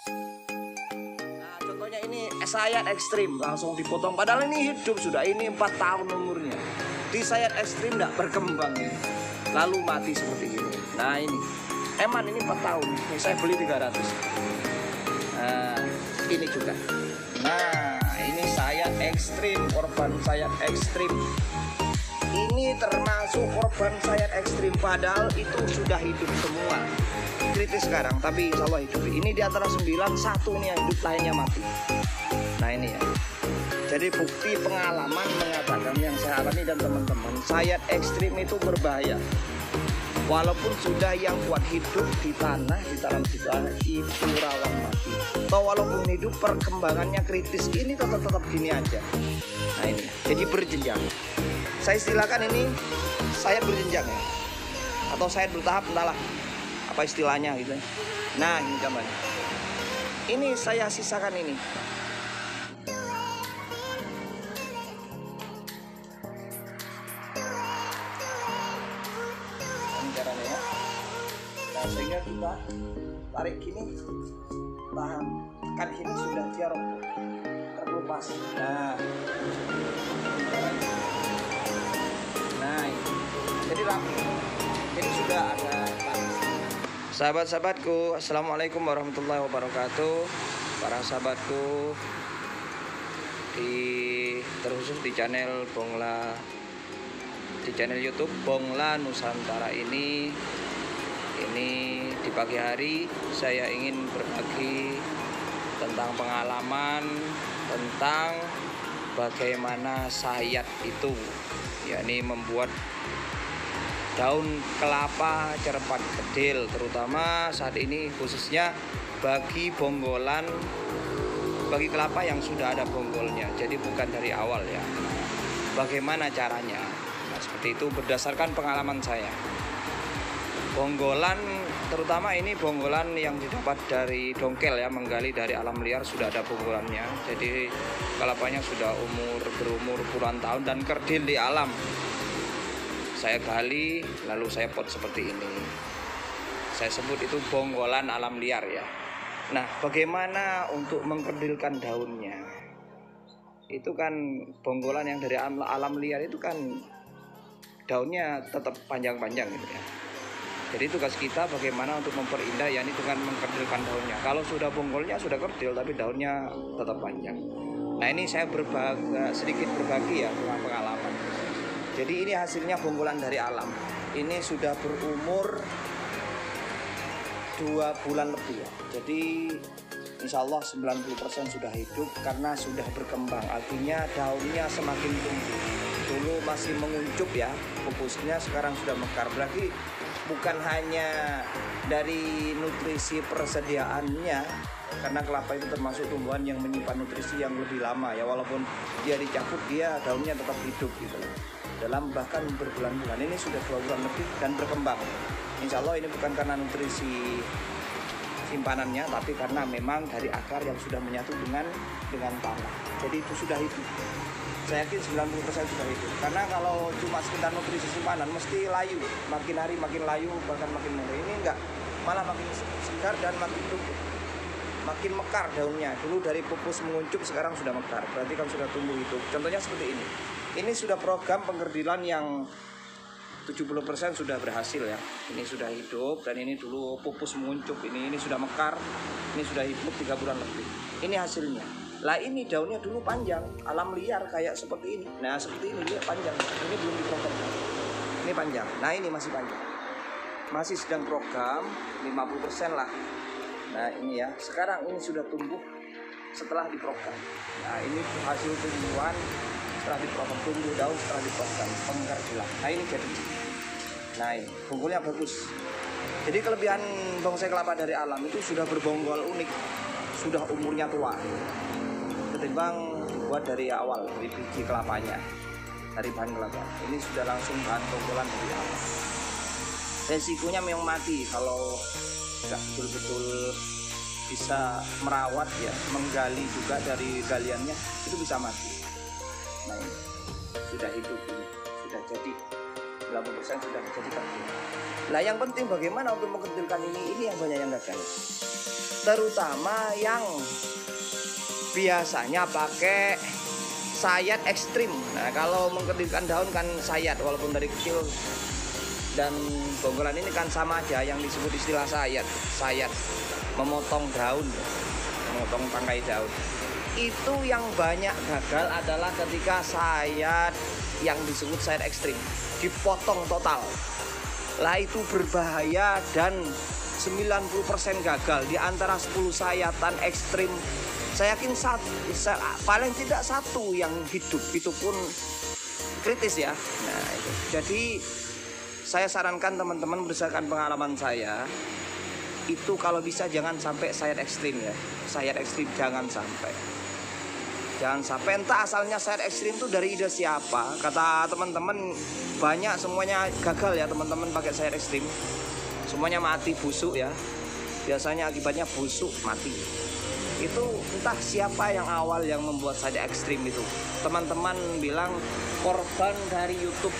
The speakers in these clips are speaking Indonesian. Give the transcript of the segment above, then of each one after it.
Nah, contohnya ini sayat ekstrim langsung dipotong. Padahal ini hidup sudah, ini 4 tahun umurnya. Di sayat ekstrim tidak berkembang ya. Lalu mati seperti ini. Nah ini eman ini 4 tahun. Ini saya beli 300. Nah ini juga. Nah ini sayat ekstrim, korban sayat ekstrim. Ini termasuk korban sayat ekstrim, padahal itu sudah hidup semua. Kritis sekarang, tapi insya Allah hidup. Ini di antara 9, satu nih yang hidup, lainnya mati. Nah ini ya. Jadi bukti pengalaman mengatakan yang saya alami dan teman-teman, sayat ekstrim itu berbahaya. Walaupun sudah yang kuat hidup di tanah, di tanam itu rawan mati. Atau walaupun hidup perkembangannya kritis, ini tetap gini aja. Nah ini, jadi berjenjang. Saya istilahkan ini sayat berjenjang ya, atau sayat bertahap, entahlah apa istilahnya gitu. Nah ini gambarnya. Ini saya sisakan ini. Ini caranya ya. Nah sehingga kita tarik gini, tahan, tekan gini, sudah dia roboh, terlepas. Nah ini. Jadi rapi. Jadi sudah ada. Sahabat-sahabatku, assalamualaikum warahmatullahi wabarakatuh. Para sahabatku terkhusus di channel Bongla, di channel YouTube Bongla Nusantara ini di pagi hari saya ingin berbagi tentang pengalaman tentang bagaimana sayat itu, yakni membuat daun kelapa cepat kedil, terutama saat ini khususnya bagi bonggolan, bagi kelapa yang sudah ada bonggolnya, jadi bukan dari awal ya. Bagaimana caranya? Nah, seperti itu berdasarkan pengalaman saya. Bonggolan, terutama ini bonggolan yang didapat dari dongkel ya, menggali dari alam liar, sudah ada bonggolannya. Jadi kelapanya sudah berumur puluhan tahun dan kerdil di alam. Saya gali, lalu saya pot seperti ini. Saya sebut itu bonggolan alam liar ya. Nah, bagaimana untuk mengkerdilkan daunnya? Itu kan bonggolan yang dari alam liar itu kan daunnya tetap panjang-panjang gitu ya. Jadi tugas kita bagaimana untuk memperindah, yakni dengan mengkerdilkan daunnya. Kalau sudah bonggolnya sudah kerdil tapi daunnya tetap panjang. Nah, ini saya sedikit berbagi ya tentang pengalaman. Jadi ini hasilnya bonggolan dari alam. Ini sudah berumur 2 bulan lebih ya. Jadi insya Allah 90% sudah hidup karena sudah berkembang. Artinya daunnya semakin tumbuh. Dulu masih menguncup ya pupusnya, sekarang sudah mekar. Berarti bukan hanya dari nutrisi persediaannya, karena kelapa itu termasuk tumbuhan yang menyimpan nutrisi yang lebih lama ya. Walaupun dia dicabut, dia daunnya tetap hidup gitu loh. Dalam bahkan berbulan-bulan. Ini sudah 2 bulan lebih dan berkembang. Insya Allah ini bukan karena nutrisi simpanannya, tapi karena memang dari akar yang sudah menyatu dengan tanah. Jadi itu sudah hidup. Saya yakin 90% sudah hidup. Karena kalau cuma sekedar nutrisi simpanan mesti layu, makin hari makin layu, bahkan makin muda. Ini enggak, malah makin segar dan makin tumbuh, makin mekar daunnya. Dulu dari pupus menguncup, sekarang sudah mekar, berarti kan sudah tumbuh hidup. Contohnya seperti ini. Ini sudah program pengkerdilan yang 70% sudah berhasil ya. Ini sudah hidup dan ini dulu pupus menguncup. Ini sudah mekar, ini sudah hidup 3 bulan lebih. Ini hasilnya. Lah ini daunnya dulu panjang, alam liar kayak seperti ini. Nah seperti ini dia panjang. Ini belum diprogram. Ini panjang. Nah ini masih panjang. Masih sedang program 50% lah. Nah ini ya. Sekarang ini sudah tumbuh setelah diprogram. Nah ini hasil tumbuhan setelah diprogram, tumbuh daun setelah diprogram pengkerdilan. Nah ini jadi. Nah ini bonggolnya bagus. Jadi kelebihan bonsai kelapa dari alam itu sudah berbonggol unik, sudah umurnya tua ketimbang dibuat dari awal, dari biji kelapanya, dari bahan kelapa. Ini sudah langsung bahan bonggolan dari alam. Resikonya memang mati kalau nggak betul-betul bisa merawat ya, menggali juga dari galiannya, itu bisa mati. Nah ini sudah hidup, ini sudah jadi 80% sudah jadi kerdil. Nah yang penting bagaimana untuk mengkerdilkan ini yang banyak yang gagal. terutama yang biasanya pakai sayat ekstrim. Nah, kalau mengkerdilkan daun kan sayat, walaupun dari kecil, dan bonggolan ini kan sama aja, yang disebut istilah sayat memotong daun, memotong tangkai daun. Itu yang banyak gagal adalah ketika sayat yang disebut sayat ekstrim dipotong total. Lah itu berbahaya dan 90% gagal. Di antara 10 sayatan ekstrim, saya yakin paling tidak satu yang hidup, itu pun kritis ya. Nah, itu. Jadi saya sarankan teman-teman berdasarkan pengalaman saya, itu kalau bisa jangan sampai sayat ekstrim ya. Sayat ekstrim jangan sampai. Jangan sampai, entah asalnya sayat ekstrim itu dari ide siapa. Kata teman-teman banyak, semuanya gagal ya teman-teman pakai sayat ekstrim. Semuanya mati, busuk ya. Biasanya akibatnya busuk, mati. Itu entah siapa yang awal yang membuat sayat ekstrim itu. Teman-teman bilang korban dari YouTube.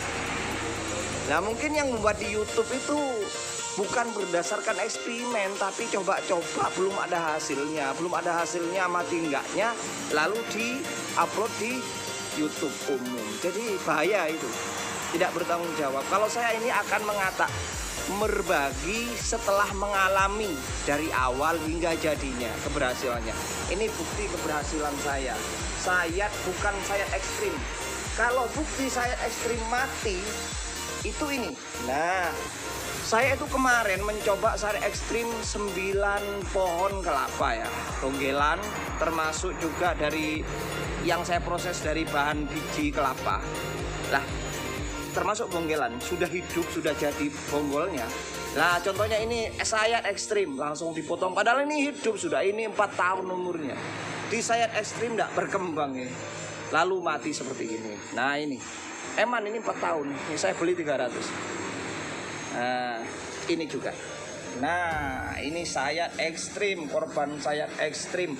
Nah, mungkin yang membuat di YouTube itu bukan berdasarkan eksperimen, tapi coba-coba, belum ada hasilnya, mati enggaknya, lalu di-upload di YouTube umum. Jadi bahaya itu, tidak bertanggung jawab. Kalau saya ini akan berbagi setelah mengalami dari awal hingga jadinya keberhasilannya. Ini bukti keberhasilan saya. Sayat bukan sayat ekstrim. Kalau bukti sayat ekstrim mati, itu ini. Nah, saya itu kemarin mencoba sayat ekstrim 9 pohon kelapa ya, bonggelan, termasuk juga dari yang saya proses dari bahan biji kelapa. Lah, termasuk bonggelan, sudah hidup, sudah jadi bonggolnya. Nah, contohnya ini sayat ekstrim, langsung dipotong. Padahal ini hidup sudah, ini 4 tahun umurnya. Di sayat ekstrim tidak berkembang ya. Lalu mati seperti ini. Nah ini, eman ini 4 tahun, ini saya beli 300. Nah, ini juga. Nah, ini sayat ekstrim, korban sayat ekstrim.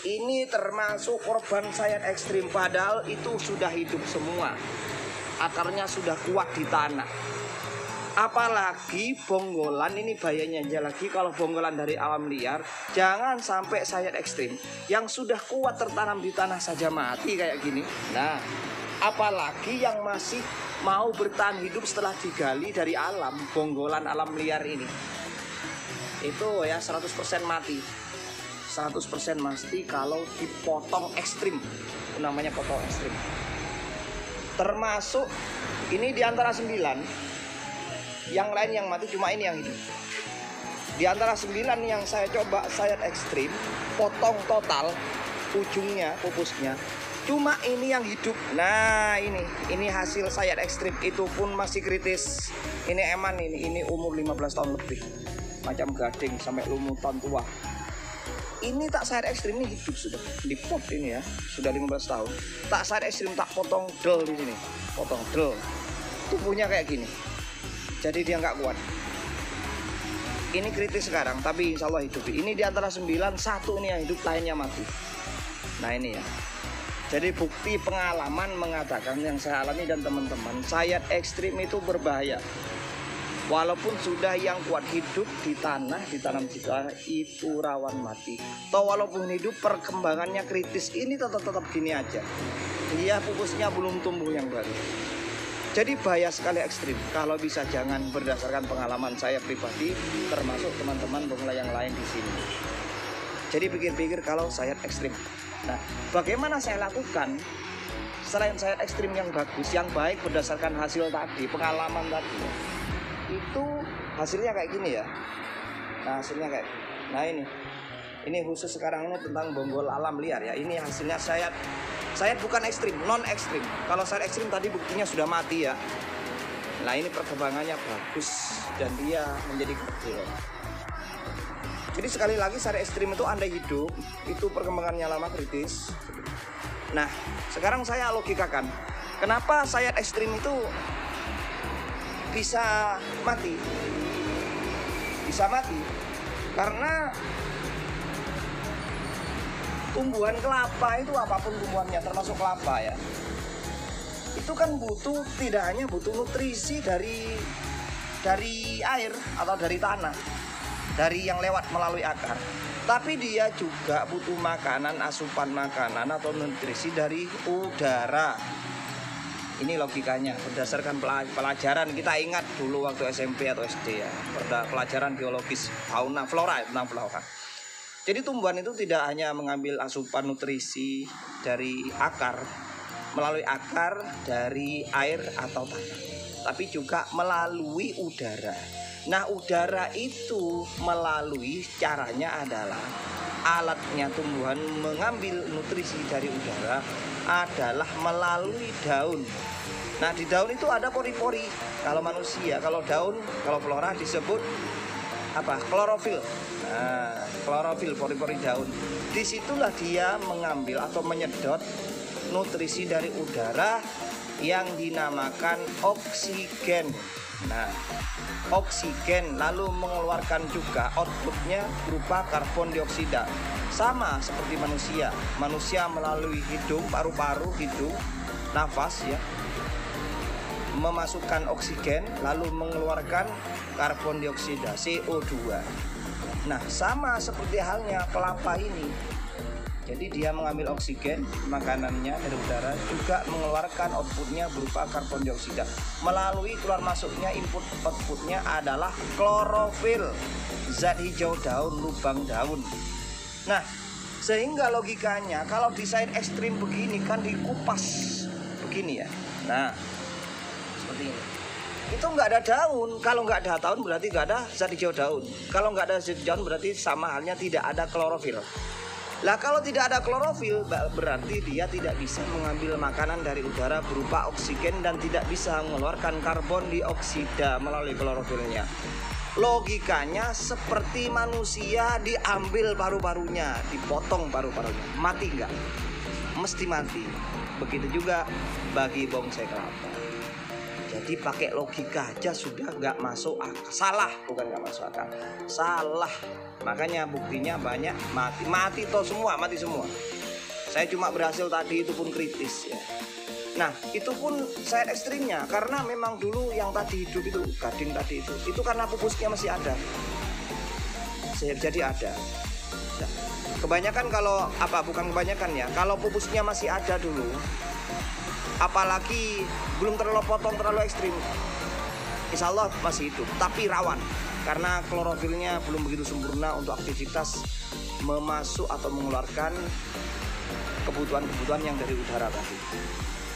Ini termasuk korban sayat ekstrim, padahal itu sudah hidup semua. Akarnya sudah kuat di tanah. Apalagi bonggolan, ini bahayanya aja lagi kalau bonggolan dari alam liar. Jangan sampai sayat ekstrim yang sudah kuat tertanam di tanah saja mati kayak gini. Nah, apalagi yang masih mau bertahan hidup setelah digali dari alam, bonggolan alam liar ini. Itu ya 100% mati. 100% mati kalau dipotong ekstrim. Itu namanya potong ekstrim. Termasuk ini di antara 9, yang lain yang mati, cuma ini yang hidup. Di antara 9 yang saya coba sayat ekstrim, potong total ujungnya, pupusnya, cuma ini yang hidup. Nah, ini hasil sayat ekstrim, itu pun masih kritis. Ini eman, ini umur 15 tahun lebih, macam gading sampai lumutan tua. Ini tak sayat ekstrim, ini hidup sudah di pot ini ya, sudah 15 tahun. Tak sayat ekstrim, tak potong del di sini, potong del. Tubuhnya kayak gini. Jadi dia nggak kuat. Ini kritis sekarang, tapi insya Allah hidup. Ini di antara 9, satu ini yang hidup, lainnya mati. Nah ini ya. Jadi bukti pengalaman mengatakan yang saya alami dan teman-teman, sayat ekstrim itu berbahaya. Walaupun sudah yang kuat hidup di tanah, ditanam di tanah, itu rawan mati. Atau walaupun hidup perkembangannya kritis, ini tetap gini aja. Dia pupusnya belum tumbuh yang baru. Jadi bahaya sekali ekstrim. Kalau bisa jangan, berdasarkan pengalaman saya pribadi, termasuk teman-teman pemula yang lain di sini. Jadi pikir-pikir kalau sayat ekstrim. Nah, bagaimana saya lakukan selain sayat ekstrim yang bagus, yang baik berdasarkan hasil tadi, pengalaman tadi. Itu hasilnya kayak gini ya. Nah, hasilnya kayak, nah ini khusus sekarang ini tentang bonggol alam liar ya. Ini hasilnya sayat bukan ekstrim, non ekstrim. Kalau sayat ekstrim tadi buktinya sudah mati ya. Nah, ini perkembangannya bagus dan dia menjadi kecil. Jadi sekali lagi sayat ekstrim itu andai hidup, itu perkembangannya lama kritis. Nah, sekarang saya logikakan, kenapa sayat ekstrim itu bisa mati? Bisa mati karena tumbuhan kelapa itu, apapun tumbuhannya termasuk kelapa ya, itu kan butuh, tidak hanya butuh nutrisi dari air atau dari tanah, dari yang lewat melalui akar, tapi dia juga butuh makanan, asupan makanan atau nutrisi dari udara. Ini logikanya berdasarkan pelajaran kita ingat dulu waktu SMP atau SD ya, pelajaran biologis fauna flora tentang flora. Jadi tumbuhan itu tidak hanya mengambil asupan nutrisi dari akar, melalui akar dari air atau tanah, tapi juga melalui udara. Nah, udara itu melalui caranya adalah alatnya tumbuhan mengambil nutrisi dari udara adalah melalui daun. Nah, di daun itu ada pori-pori. Kalau manusia, kalau daun, kalau flora disebut apa? Klorofil. Nah, klorofil, pori-pori daun. Disitulah dia mengambil atau menyedot nutrisi dari udara yang dinamakan oksigen. Nah, oksigen lalu mengeluarkan juga outputnya berupa karbon dioksida. Sama seperti manusia. Manusia melalui hidung, paru-paru, hidung, nafas ya, memasukkan oksigen lalu mengeluarkan karbon dioksida, CO2. Nah, sama seperti halnya kelapa ini. Jadi dia mengambil oksigen makanannya dari udara, juga mengeluarkan outputnya berupa karbon dioksida. Melalui keluar masuknya input outputnya adalah klorofil, zat hijau daun, lubang daun. Nah, sehingga logikanya kalau desain ekstrim begini kan dikupas begini ya. Nah, seperti ini. Itu nggak ada daun. Kalau nggak ada daun berarti nggak ada zat hijau daun. Kalau nggak ada zat hijau daun berarti sama halnya tidak ada klorofil. Lah kalau tidak ada klorofil berarti dia tidak bisa mengambil makanan dari udara berupa oksigen dan tidak bisa mengeluarkan karbon dioksida melalui klorofilnya. Logikanya seperti manusia diambil paru-parunya, dipotong paru-parunya. Mati enggak? Mesti mati. Begitu juga bagi bonsai kelapa. Jadi pakai logika aja sudah nggak masuk akal. Salah, bukan nggak masuk akal. Salah. Makanya buktinya banyak mati toh semua, mati semua. Saya cuma berhasil tadi itu pun kritis ya. Nah, itu pun saya ekstrimnya karena memang dulu yang tadi hidup itu gading tadi itu karena pupusnya masih ada. Jadi ada. Nah, kebanyakan kalau bukan kebanyakan ya, kalau pupusnya masih ada dulu, apalagi belum terlalu potong terlalu ekstrim, insya Allah masih hidup, tapi rawan karena klorofilnya belum begitu sempurna untuk aktivitas memasuk atau mengeluarkan kebutuhan-kebutuhan yang dari udara tadi.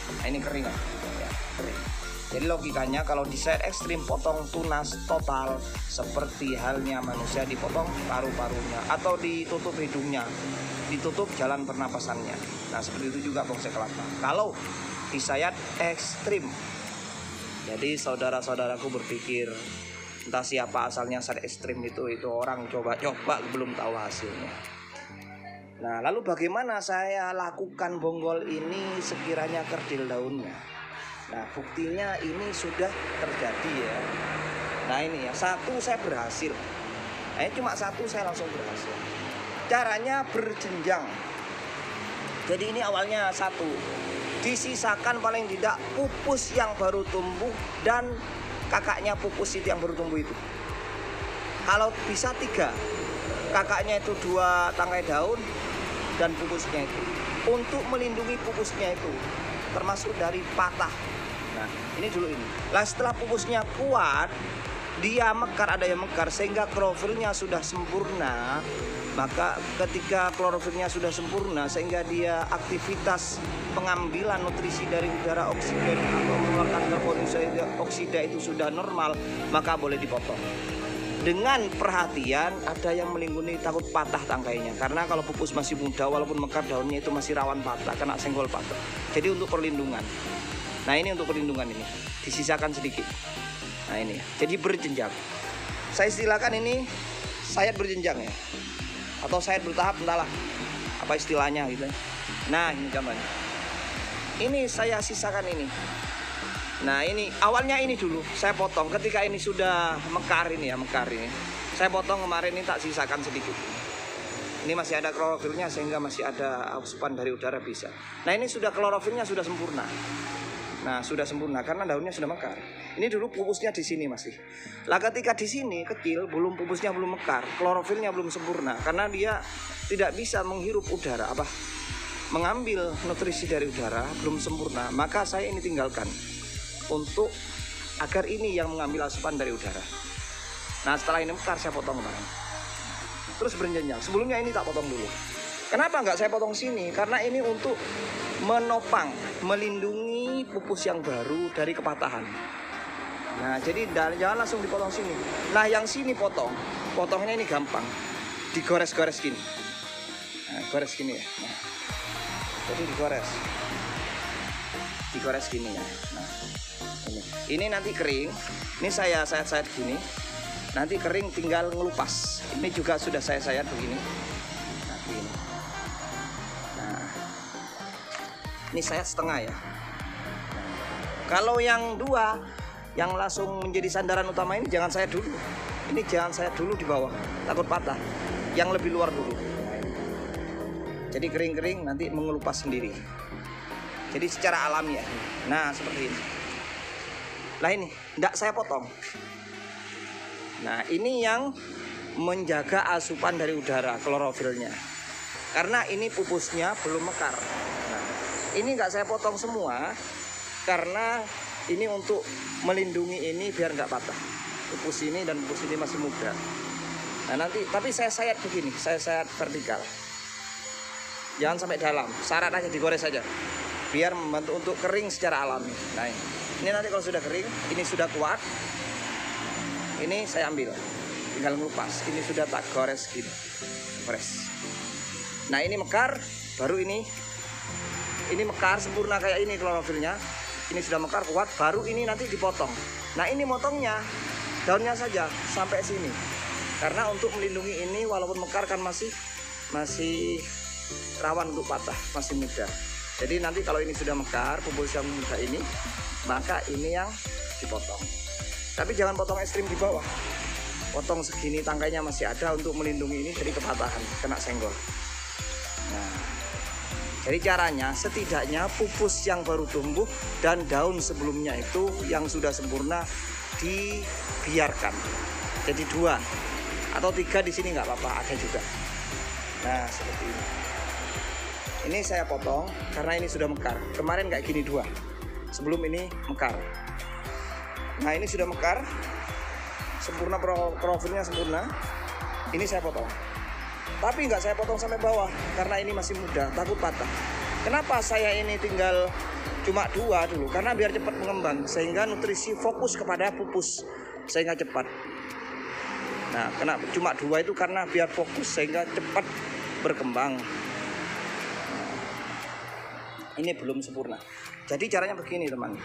Nah, ini kering ya, kering. Jadi logikanya kalau di set ekstrim potong tunas total seperti halnya manusia dipotong paru-parunya atau ditutup hidungnya, ditutup jalan pernapasannya. Nah, seperti itu juga bonsai kelapa. Kalau disayat ekstrim. Jadi saudara-saudaraku berpikir entah siapa asalnya sayat ekstrim itu orang coba-coba belum tahu hasilnya. Nah, lalu bagaimana saya lakukan bonggol ini sekiranya kerdil daunnya? Nah, buktinya ini sudah terjadi ya. Nah, ini ya, satu saya berhasil. Nah, cuma satu saya langsung berhasil. Caranya berjenjang. Jadi ini awalnya satu, disisakan paling tidak pupus yang baru tumbuh dan kakaknya pupus itu yang baru tumbuh itu. Kalau bisa 3, kakaknya itu 2 tangkai daun dan pupusnya itu, untuk melindungi pupusnya itu termasuk dari patah. Nah, ini dulu ini. Lah setelah pupusnya kuat, dia mekar, ada yang mekar sehingga klorofilnya sudah sempurna. Maka ketika klorofilnya sudah sempurna sehingga dia aktivitas pengambilan nutrisi dari udara oksigen atau mengeluarkan karbon dioksida itu sudah normal, maka boleh dipotong. Dengan perhatian, ada yang melingkuni takut patah tangkainya. Karena kalau pupus masih muda walaupun mekar daunnya itu masih rawan patah, kena senggol patah. Jadi untuk perlindungan. Nah, ini untuk perlindungan ini disisakan sedikit. Nah, ini jadi berjenjang. Saya istilahkan ini sayat berjenjang ya, atau sayat bertahap, entahlah apa istilahnya gitu. Nah, ini contohnya. Ini saya sisakan ini. Nah, ini awalnya ini dulu saya potong ketika ini sudah mekar ini ya, mekar ini. Saya potong kemarin ini, tak sisakan sedikit. Ini masih ada klorofilnya sehingga masih ada asupan dari udara bisa. Nah, ini sudah klorofilnya sudah sempurna. Nah, sudah sempurna karena daunnya sudah mekar. Ini dulu pupusnya di sini masih. Lah ketika di sini kecil, pupusnya belum mekar, klorofilnya belum sempurna karena dia tidak bisa menghirup udara mengambil nutrisi dari udara belum sempurna. Maka saya ini tinggalkan untuk agar ini yang mengambil asupan dari udara. Nah setelah ini mekar saya potong kemarin. Terus berjenjang. Sebelumnya ini tak potong dulu. Kenapa nggak saya potong sini? Karena ini untuk menopang, melindungi pupus yang baru dari kepatahan. Nah jadi jangan langsung dipotong sini. Nah yang sini potongnya ini gampang, digores-gores gini. Nah, gores gini ya. Nah, jadi digores gini ya. Nah, ini nanti kering. Ini saya sayat-sayat gini. Nanti kering tinggal ngelupas. Ini juga sudah saya sayat begini. Nah, ini. Nah, ini sayat setengah ya. Kalau yang dua, yang langsung menjadi sandaran utama ini jangan sayat dulu. Ini jangan sayat dulu di bawah, takut patah. Yang lebih luar dulu. Jadi kering-kering nanti mengelupas sendiri. Jadi secara alami ya. Nah seperti ini. Nah ini, tidak saya potong. Nah ini yang menjaga asupan dari udara, klorofilnya. Karena ini pupusnya belum mekar. Nah ini nggak saya potong semua karena ini untuk melindungi ini biar nggak patah. Pupus ini dan pupus ini masih muda. Nah nanti, tapi saya sayat begini, saya sayat vertikal. Jangan sampai dalam, syarat aja digores saja. Biar membantu untuk kering secara alami. Nah ini nanti kalau sudah kering, ini sudah kuat. Ini saya ambil, tinggal ngelupas. Ini sudah tak gores gini, gores. Nah ini mekar, baru ini mekar sempurna kayak ini klorofilnya. Ini sudah mekar kuat, baru ini nanti dipotong. Nah ini motongnya daunnya saja sampai sini. Karena untuk melindungi ini walaupun mekar kan masih rawan untuk patah, masih muda. Jadi nanti kalau ini sudah mekar, pupus yang muda ini, maka ini yang dipotong. Tapi jangan potong ekstrim di bawah. Potong segini tangkainya masih ada untuk melindungi ini dari kepatahan, kena senggol. Nah, jadi caranya setidaknya pupus yang baru tumbuh dan daun sebelumnya itu yang sudah sempurna dibiarkan. Jadi 2 atau 3 di sini nggak apa-apa, ada juga. Nah seperti ini. Ini saya potong karena ini sudah mekar. Kemarin kayak gini 2. Sebelum ini mekar. Nah ini sudah mekar, sempurna, profilnya sempurna. Ini saya potong. Tapi nggak saya potong sampai bawah karena ini masih muda, takut patah. Kenapa saya ini tinggal cuma 2 dulu? Karena biar cepat mengembang, sehingga nutrisi fokus kepada pupus sehingga cepat. Nah, kenapa cuma 2 itu karena biar fokus sehingga cepat berkembang. Ini belum sempurna. Jadi caranya begini teman.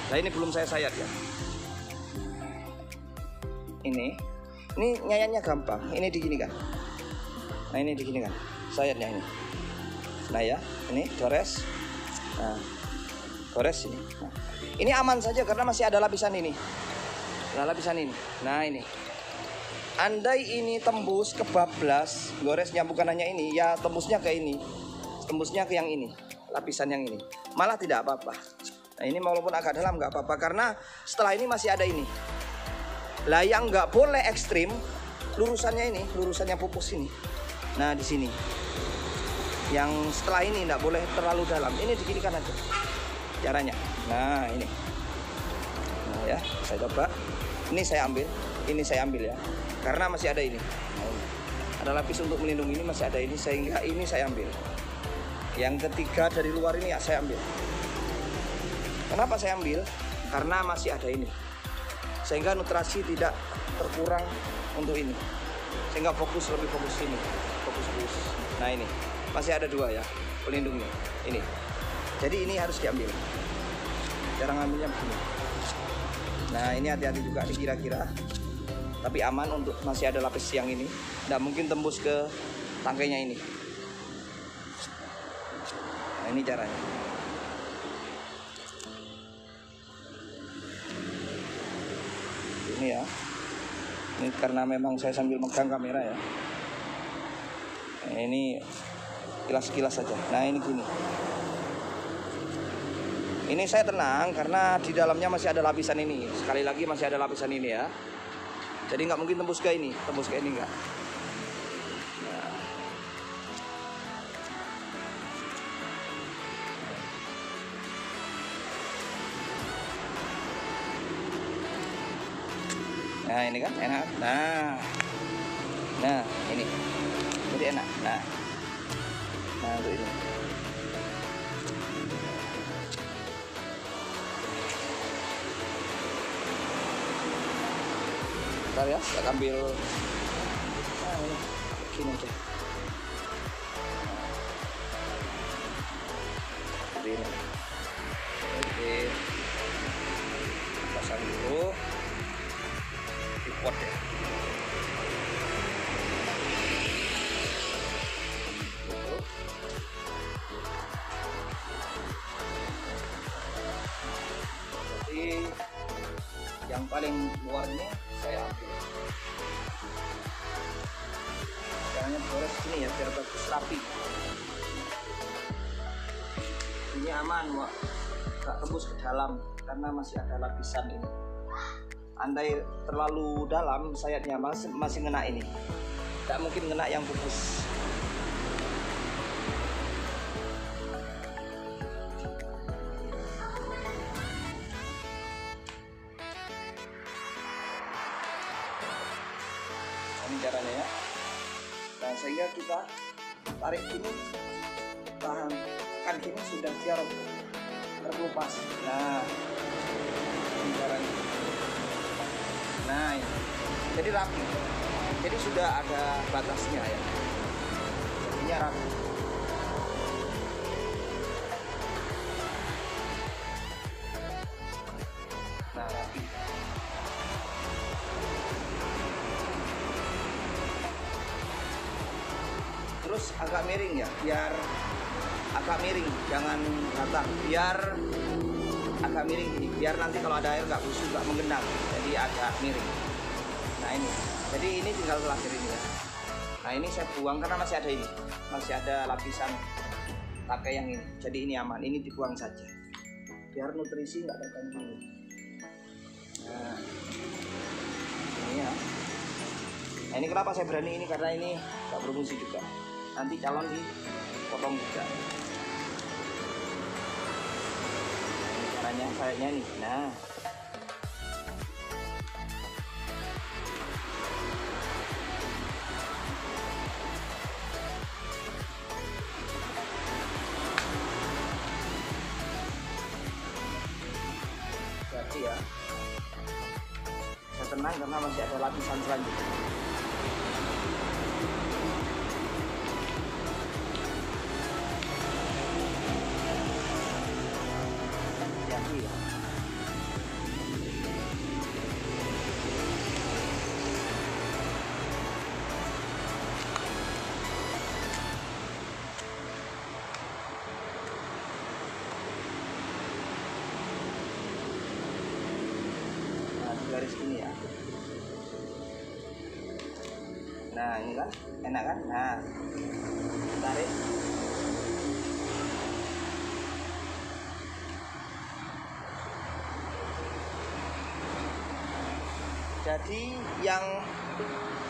Nah ini belum saya sayat ya. Ini nyayatnya gampang. Ini diginikan. Nah ini diginikan. Sayatnya ini. Nah ya, ini gores. Nah, gores ini. Nah, ini aman saja karena masih ada lapisan ini. Nah, lapisan ini. Nah ini. Andai ini tembus ke bablas, goresnya bukan hanya ini, ya tembusnya ke ini. Tembusnya ke yang ini, lapisan yang ini. Malah tidak apa-apa. Nah ini walaupun agak dalam nggak apa-apa karena setelah ini masih ada ini. Lah yang nggak boleh ekstrim, lurusannya ini, lurusannya pupus ini. Nah di sini. Yang setelah ini nggak boleh terlalu dalam. Ini diginikan aja caranya. Nah ini. Nah ya, saya coba. Ini saya ambil ya. Karena masih ada ini. Nah, ini. Ada lapis untuk melindungi ini masih ada ini sehingga ini saya ambil. Yang ketiga dari luar ini ya saya ambil. Kenapa saya ambil? Karena masih ada ini. Sehingga nutrisi tidak terkurang untuk ini. Sehingga lebih fokus ini. Fokus. Nah ini. Masih ada 2 ya pelindungnya. Ini. Jadi ini harus diambil. Cara ngambilnya begini. Nah ini hati-hati juga dikira-kira. Tapi aman untuk masih ada lapis yang ini. Tidak mungkin tembus ke tangkainya ini. Nah ini caranya. Ini ya. Ini karena memang saya sambil megang kamera ya. Nah, ini kilas-kilas saja. Nah ini gini. Ini saya tenang karena di dalamnya masih ada lapisan ini. Sekali lagi masih ada lapisan ini ya. Jadi nggak mungkin tembus ke ini nggak. Nah ini kan enak. Nah ini jadi enak. Nah untuk ini. Bentar ya, saya ambil. Nah ini gini aja. Ini. Oke. Pasang dulu. Pot ya. Jadi yang paling luar ini saya ambil. Caranya gores sini ya biar bagus rapi. Ini aman, Wak. Gak tembus ke dalam karena masih ada lapisan ini. Andai terlalu dalam sayapnya masih ngena ini, tidak mungkin ngena yang pupus. Ini caranya ya. Nah sehingga kita tarik ini, tahan tekan ini sudah dia terkelupas. Nah ini caranya. Nah ini. Jadi rapi, jadi sudah ada batasnya ya, jadinya rapi. Nah rapi. Terus agak miring ya, biar agak miring, jangan rata, biar agak miring ini, biar nanti kalau ada air nggak busuk, nggak menggenang, jadi agak miring. Nah ini, jadi ini tinggal terakhir ini ya. Nah ini saya buang karena masih ada ini, masih ada lapisan pakai yang ini, jadi ini aman, ini dibuang saja, biar nutrisi nggak terganggu. Nah ini ya. Nah ini kenapa saya berani ini, karena ini nggak berfungsi juga, nanti calon dipotong juga. Caranya kayaknya nih. Nah jadi ya saya tenang karena masih ada lapisan selanjutnya. Ya. Nah, garis ini ya. Nah, ini kan enak kan? Nah, tarik. Jadi yang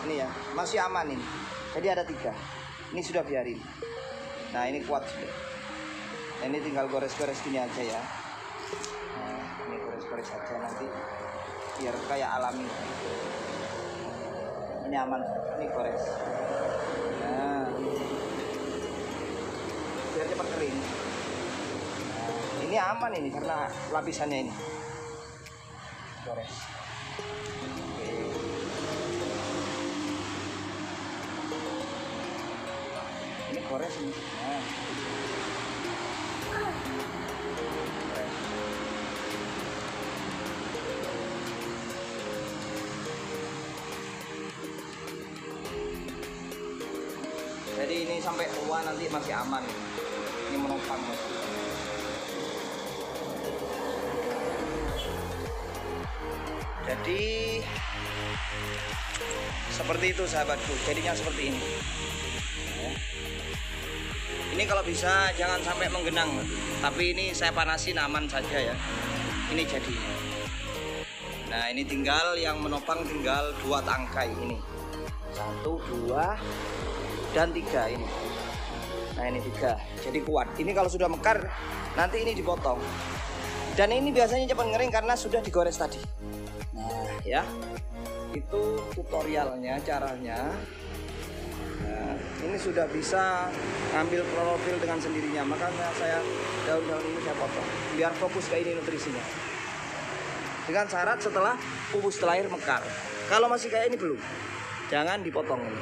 ini ya masih aman ini. Jadi ada 3. Ini sudah biarin. Nah ini kuat sudah. Nah, ini tinggal gores-gores gini aja ya. Nah ini gores-gores aja nanti biar kayak alami. Ini aman. Ini gores. Nah biar cepat kering. Nah, ini aman ini karena lapisannya ini. Gores. Ini gores ini. Nah. Jadi ini sampai tua nanti masih aman. Ini menopang masih. Jadi seperti itu sahabatku. Jadinya seperti ini. Ini kalau bisa jangan sampai menggenang, tapi ini saya panasin aman saja ya. Ini jadi. Nah ini tinggal yang menopang tinggal 2 tangkai ini. 1, 2, dan 3 ini. Nah ini 3, jadi kuat. Ini kalau sudah mekar nanti ini dipotong. Dan ini biasanya cepat ngering karena sudah digores tadi. Nah ya, itu tutorialnya, caranya. Nah, ini sudah bisa ngambil klorofil dengan sendirinya. Makanya saya daun-daun ini saya potong biar fokus ke ini nutrisinya. Dengan syarat setelah pupus terakhir mekar. Kalau masih kayak ini belum, jangan dipotong ini.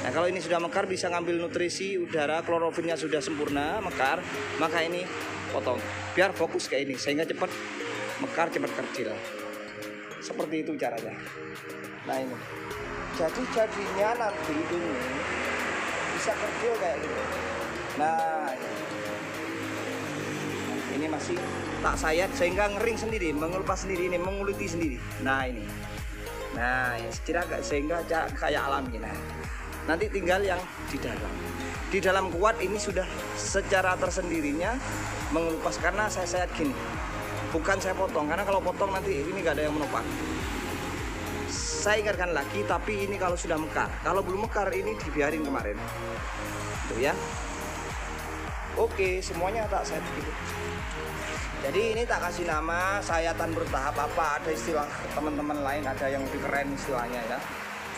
Nah kalau ini sudah mekar bisa ngambil nutrisi udara, klorofilnya sudah sempurna mekar, maka ini potong biar fokus ke ini sehingga cepat mekar, cepat kerdil. Seperti itu caranya. Nah ini jadinya nanti ini bisa kerdil kayak gitu. Nah ini masih tak sayat sehingga ngering sendiri, mengelupas sendiri, ini menguliti sendiri. Nah ini, nah ya setidaknya sehingga kayak alami. Nah nanti tinggal yang di dalam. Di dalam kuat ini sudah secara tersendirinya mengelupas karena saya sayat gini. Bukan saya potong, karena kalau potong nanti ini nggak ada yang menopang. Saya ingatkan lagi, tapi ini kalau sudah mekar. Kalau belum mekar ini dibiarin kemarin. Tuh ya. Oke, semuanya tak saya begitu. Jadi ini tak kasih nama sayatan bertahap apa, ada istilah teman-teman lain, ada yang lebih keren istilahnya ya.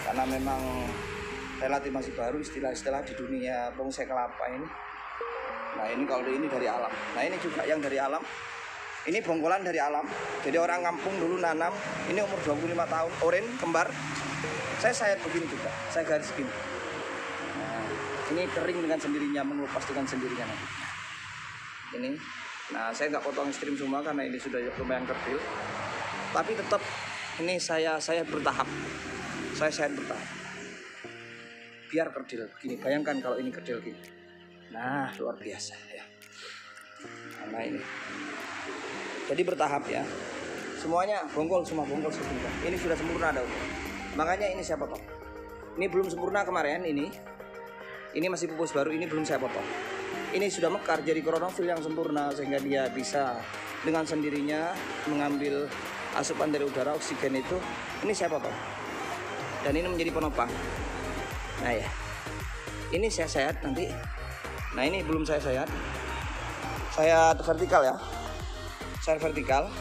Karena memang relatif masih baru istilah-istilah di dunia bonsai kelapa ini. Nah ini kalau ini dari alam. Nah ini juga yang dari alam. Ini bongkolan dari alam. Jadi orang kampung dulu nanam. Ini umur 25 tahun, oren, kembar. Saya sayat begini juga, saya garis gini. Nah, ini kering dengan sendirinya, mengelupas dengan sendirinya nanti. Ini, nah saya nggak potong ekstrim semua karena ini sudah lumayan kerdil. Tapi tetap ini saya bertahap. Saya sayat bertahap. Biar kerdil begini. Bayangkan kalau ini kerdil gini. Nah luar biasa ya. Nah ini. Jadi bertahap ya. Semuanya bongkol, semua bongkol sempurna. Ini sudah sempurna daun. Makanya ini saya potong. Ini belum sempurna kemarin ini. Ini masih pupus baru, ini belum saya potong. Ini sudah mekar jadi klorofil yang sempurna sehingga dia bisa dengan sendirinya mengambil asupan dari udara, oksigen itu. Ini saya potong. Dan ini menjadi penopang. Nah ya. Ini saya sayat nanti. Nah ini belum saya sayat. Saya vertikal ya. Sayat vertikal.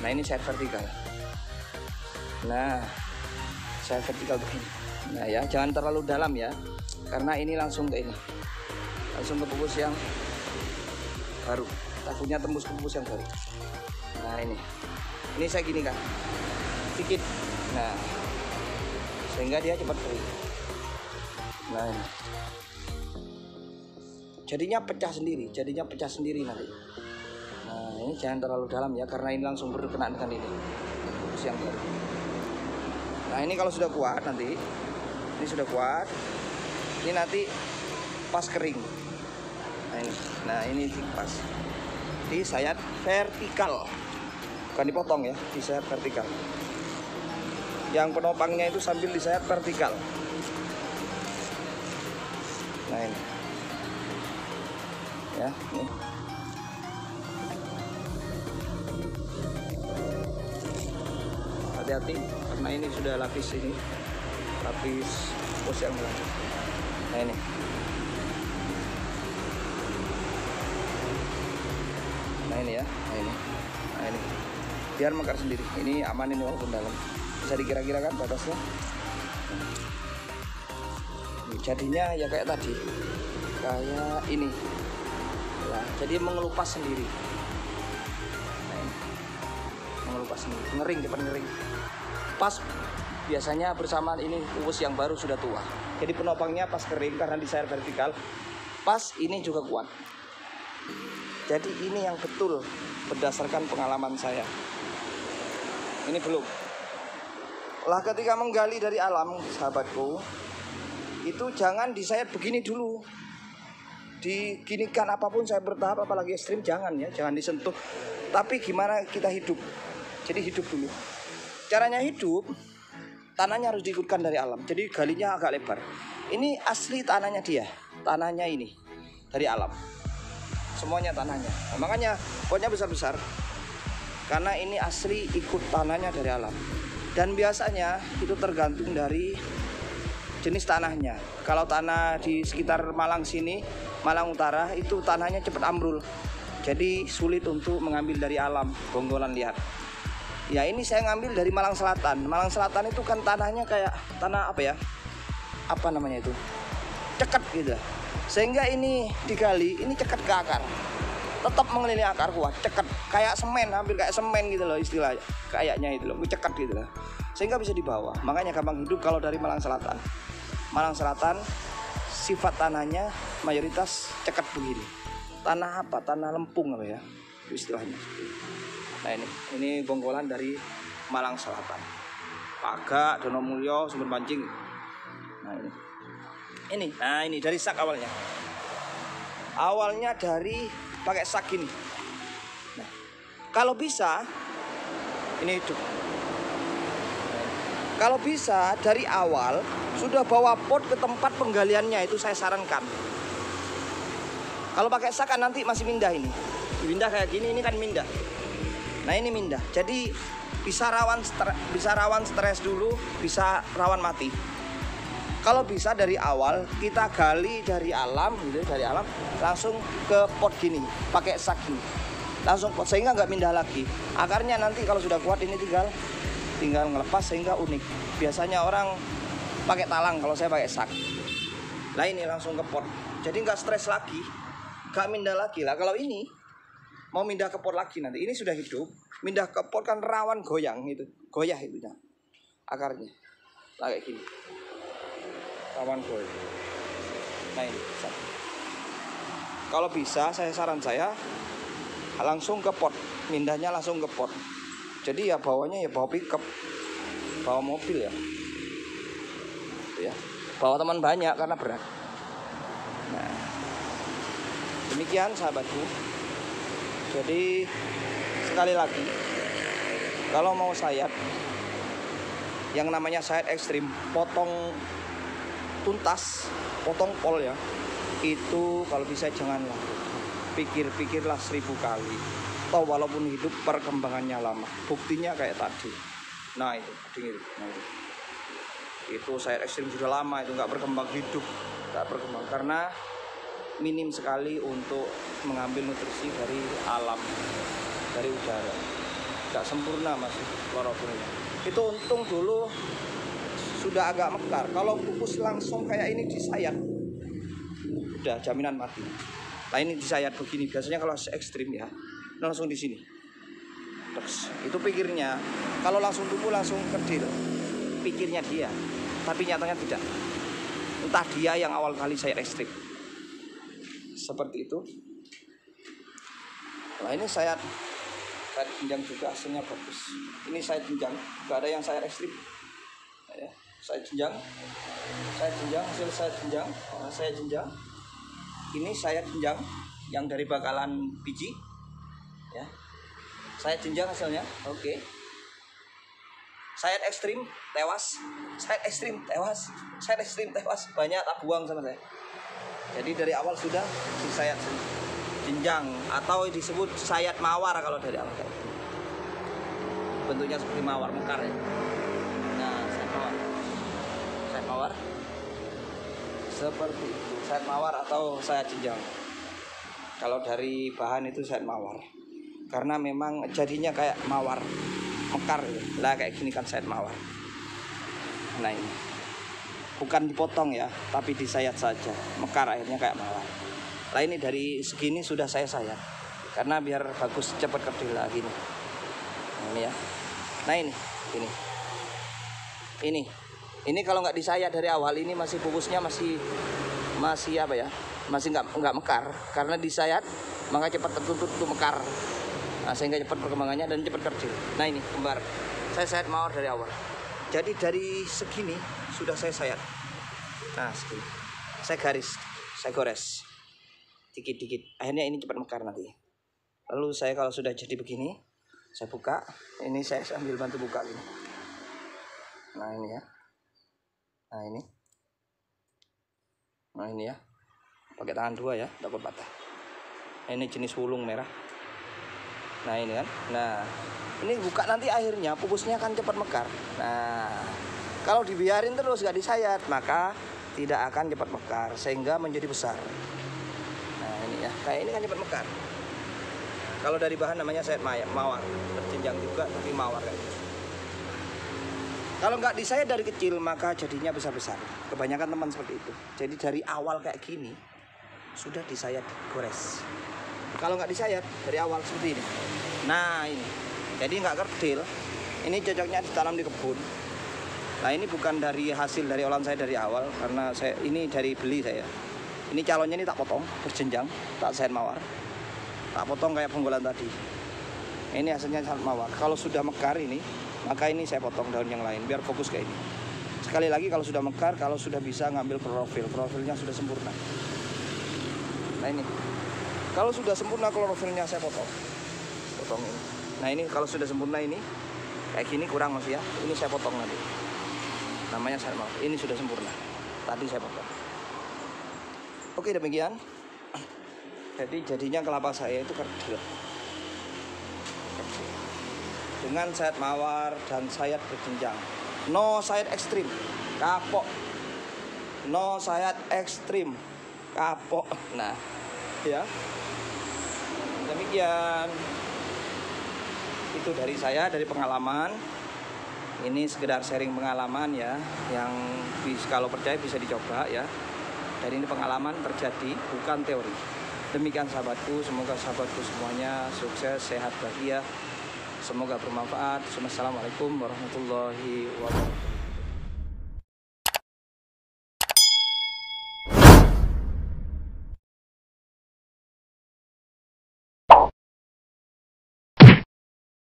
Nah ini sayat vertikal. Nah sayat vertikal begini. Nah ya jangan terlalu dalam ya, karena ini langsung ke ini, langsung ke pupus yang baru. Takutnya tembus ke pupus yang baru. Nah ini saya gini kan, sedikit. Nah sehingga dia cepat kering. Nah ini. Jadinya pecah sendiri nanti. Nah ini jangan terlalu dalam ya, karena ini langsung berkenaan dengan ini pupus yang baru. Nah ini kalau sudah kuat nanti, ini sudah kuat, ini nanti pas kering. Nah ini pas, di sayat vertikal, bukan dipotong ya, di sayat vertikal. Yang penopangnya itu sambil di sayat vertikal. Nah ini, ya ini. Hati-hati karena ini sudah lapis pupus yang berlanjut. Nah ini. Nah ini ya, nah ini. Biar mekar sendiri. Ini aman ini walaupun dalam. Bisa dikira-kira kan batasnya. Ini jadinya ya kayak tadi, kayak ini. Nah, jadi mengelupas sendiri. Nah, ini. Mengelupas sendiri, ngering, cepat ngering. Pas biasanya bersamaan ini pupus yang baru sudah tua. Jadi penopangnya pas kering karena di sayat vertikal. Pas ini juga kuat. Jadi ini yang betul berdasarkan pengalaman saya. Ini belum. Lah ketika menggali dari alam, sahabatku, itu jangan disayat begini dulu. Diginikan apapun saya bertahap, apalagi ekstrim jangan ya, jangan disentuh. Tapi gimana kita hidup? Jadi hidup dulu. Caranya hidup, tanahnya harus diikutkan dari alam. Jadi galinya agak lebar. Ini asli tanahnya dia, tanahnya ini dari alam. Semuanya tanahnya. Nah, makanya potnya besar-besar. Karena ini asli ikut tanahnya dari alam. Dan biasanya itu tergantung dari jenis tanahnya. Kalau tanah di sekitar Malang sini, Malang Utara, itu tanahnya cepat ambrul. Jadi sulit untuk mengambil dari alam, Bonggolan lihat. Ya ini saya ngambil dari Malang Selatan. Malang Selatan itu kan tanahnya kayak tanah apa ya? Apa namanya itu? Ceket gitu. Sehingga ini digali, ini ceket ke akar. Tetap mengelilingi akar kuat, ceket. Kayak semen, hampir kayak semen gitu loh istilahnya. Kayaknya itu loh, ceket gitu loh. Sehingga bisa dibawa. Makanya gampang hidup kalau dari Malang Selatan. Malang Selatan sifat tanahnya mayoritas ceket begini. Tanah apa? Tanah lempung apa ya? Itu istilahnya. Nah ini Bonggolan dari Malang Selatan. Paga, Donomulyo, Sumber Mancing. Nah ini dari sak awalnya. Awalnya dari pakai sak ini. Nah, kalau bisa ini hidup. Kalau bisa dari awal sudah bawa pot ke tempat penggaliannya, itu saya sarankan. Kalau pakai sak kan nanti masih mindah ini. Mindah kayak gini, ini kan mindah. Nah ini mindah, jadi bisa rawan stres dulu, bisa rawan mati. Kalau bisa dari awal kita gali dari alam, gitu, dari alam langsung ke pot gini, pakai sak gini, langsung pot sehingga nggak mindah lagi. Akarnya nanti kalau sudah kuat ini tinggal ngelepas sehingga unik. Biasanya orang pakai talang, kalau saya pakai sak. Nah ini langsung ke pot, jadi nggak stres lagi, nggak mindah lagi lah. Kalau ini mau mindah ke pot lagi nanti, ini sudah hidup, mindah ke pot kan rawan goyang itu, goyah itu akarnya, nah, kayak gini, rawan goyang. Nah ini, kalau bisa saran saya langsung ke pot, mindahnya langsung ke pot. Jadi ya bawanya ya bawa pickup, bawa mobil ya, bawa teman banyak karena berat. Nah, demikian sahabatku. Jadi sekali lagi, kalau mau sayat yang namanya sayat ekstrim, potong tuntas, potong pol ya, itu kalau bisa janganlah, pikirlah 1000 kali. Toh walaupun hidup perkembangannya lama, buktinya kayak tadi. Nah itu, itu sayat ekstrim sudah lama itu nggak berkembang hidup, nggak berkembang karena minim sekali untuk mengambil nutrisi dari alam, dari udara, nggak sempurna masih klorofilnya. Itu untung dulu sudah agak mekar. Kalau pupus langsung kayak ini disayat, udah jaminan mati. Nah ini disayat begini, biasanya kalau ekstrim ya langsung di sini. Terus itu pikirnya, kalau langsung tumbuh langsung kerdil, pikirnya dia, tapi nyatanya tidak. Entah dia yang awal kali sayat ekstrim. Seperti itu. Nah ini sayat jenjang juga hasilnya bagus. Ini sayat jenjang, nggak ada yang sayat ekstrim. Ya, sayat jenjang, hasil sayat jenjang, sayat jenjang. Ini sayat jenjang yang dari bakalan biji, ya. Sayat jenjang hasilnya, oke. Sayat ekstrim tewas, sayat ekstrim tewas, banyak tak buang sama saya. Jadi dari awal sudah disayat jenjang atau disebut sayat mawar kalau dari awal. Bentuknya seperti mawar mekar ya. Nah, sayat mawar seperti itu, sayat mawar atau sayat jenjang. Kalau dari bahan itu sayat mawar, karena memang jadinya kayak mawar mekar ya. Lah kayak gini kan sayat mawar. Nah ini bukan dipotong ya, tapi disayat saja, mekar akhirnya kayak mawar. Nah ini dari segini sudah saya sayat, karena biar bagus cepat kerdil lagi nih. Nah, ini ya. Nah ini kalau nggak disayat dari awal, ini masih pupusnya masih apa ya, masih nggak mekar. Karena disayat maka cepat tertutup tuh mekar. Nah, sehingga cepat perkembangannya dan cepat kerdil. Nah ini kembar, saya sayat mawar dari awal. Jadi dari segini sudah saya sayat. Nah segini, saya garis, saya gores dikit-dikit. Akhirnya ini cepat mekar nanti. Lalu saya kalau sudah jadi begini, saya buka. Ini saya sambil bantu buka gini. Nah ini ya, nah ini ya, pakai tangan dua ya, takut patah. Ini jenis wulung merah. Nah ini kan, nah ini buka, nanti akhirnya pupusnya akan cepat mekar. Nah kalau dibiarin terus gak disayat, maka tidak akan cepat mekar sehingga menjadi besar. Nah ini ya, kayak ini kan cepat mekar. Kalau dari bahan namanya sayat mawar, berjenjang juga tapi mawar kayak gitu. Kalau nggak disayat dari kecil maka jadinya besar-besar. Kebanyakan teman seperti itu. Jadi dari awal kayak gini sudah disayat, gores. Kalau nggak disayat dari awal seperti ini. Nah ini, jadi nggak kerdil. Ini cocoknya ditanam di kebun. Nah ini bukan dari hasil dari olahan saya dari awal, karena saya ini dari beli saya. Ini calonnya ini tak potong berjenjang, tak sayat mawar. Tak potong kayak penggolan tadi. Ini hasilnya sayat mawar. Kalau sudah mekar ini, maka ini saya potong daun yang lain biar fokus kayak ini. Sekali lagi kalau sudah mekar, kalau sudah bisa ngambil klorofilnya sudah sempurna. Nah ini, kalau sudah sempurna klorofilnya saya potong ini. Nah ini kalau sudah sempurna ini kayak gini kurang masih ya, ini saya potong nanti. Namanya sayat mawar. Ini sudah sempurna. Tadi saya potong. Oke demikian. Jadi jadinya kelapa saya itu kerdil. Dengan sayat mawar dan sayat berjenjang. No sayat ekstrim, kapok. No sayat ekstrim, kapok. Nah, ya. Demikian. Itu dari saya, dari pengalaman. Ini sekedar sharing pengalaman ya, yang kalau percaya bisa dicoba ya. Dari ini pengalaman terjadi, bukan teori. Demikian sahabatku, semoga sahabatku semuanya sukses, sehat, bahagia. Semoga bermanfaat. Assalamualaikum warahmatullahi wabarakatuh.